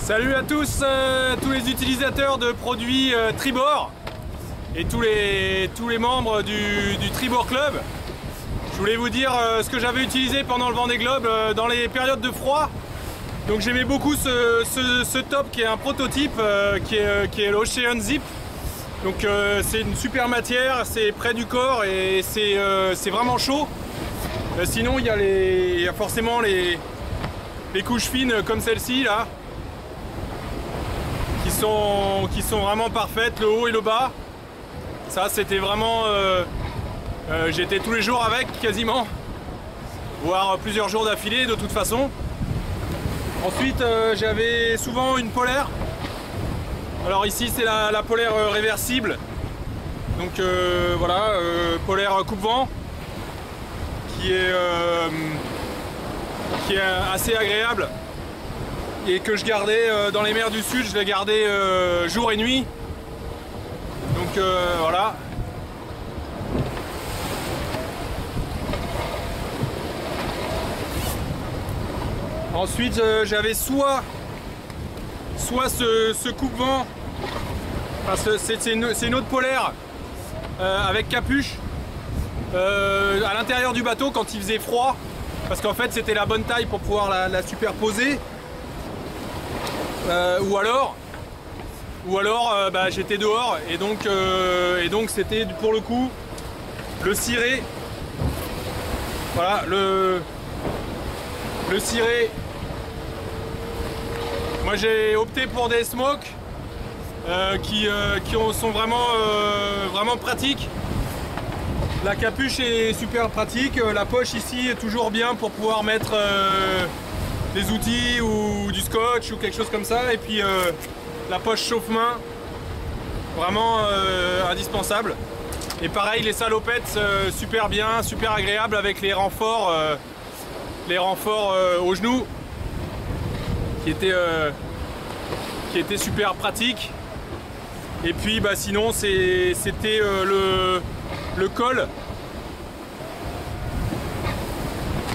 Salut à tous, tous les utilisateurs de produits Tribord et tous les membres du Tribord Club. Je voulais vous dire ce que j'avais utilisé pendant le Vendée Globe dans les périodes de froid. Donc j'aimais beaucoup ce top qui est un prototype qui est l'Ocean Zip. Donc c'est une super matière, c'est près du corps et c'est vraiment chaud. Sinon il y a forcément les couches fines comme celle-ci là, qui sont vraiment parfaites, le haut et le bas. Ça c'était vraiment... j'étais tous les jours avec quasiment, voire plusieurs jours d'affilée de toute façon. Ensuite j'avais souvent une polaire. Alors ici c'est la polaire réversible. Donc voilà, polaire coupe-vent qui est assez agréable et que je gardais dans les mers du sud. Je l'ai gardé jour et nuit. Donc voilà. Ensuite j'avais soit ce coupe-vent, enfin, c'est une autre polaire avec capuche à l'intérieur du bateau quand il faisait froid, parce qu'en fait c'était la bonne taille pour pouvoir la superposer, ou alors bah, j'étais dehors et donc c'était pour le coup le ciré. Voilà, le ciré. Moi j'ai opté pour des smokes qui sont vraiment pratiques. La capuche est super pratique, la poche ici est toujours bien pour pouvoir mettre des outils ou du scotch ou quelque chose comme ça. Et puis la poche chauffe-main, vraiment indispensable. Et pareil, les salopettes super bien, super agréable avec les renforts aux genoux qui étaient super pratiques. Et puis bah, sinon c'était le col.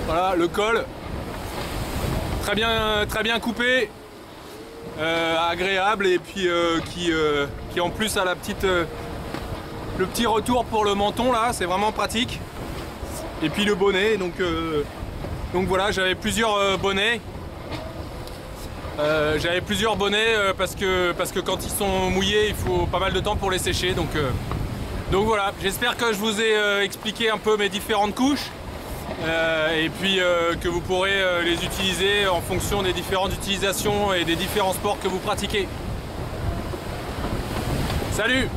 Voilà, le col très bien coupé, agréable, et puis qui en plus a le petit retour pour le menton là, c'est vraiment pratique. Et puis le bonnet, donc voilà, j'avais plusieurs bonnets. Parce que quand ils sont mouillés, il faut pas mal de temps pour les sécher. Donc voilà, j'espère que je vous ai expliqué un peu mes différentes couches et puis que vous pourrez les utiliser en fonction des différentes utilisations et des différents sports que vous pratiquez. Salut!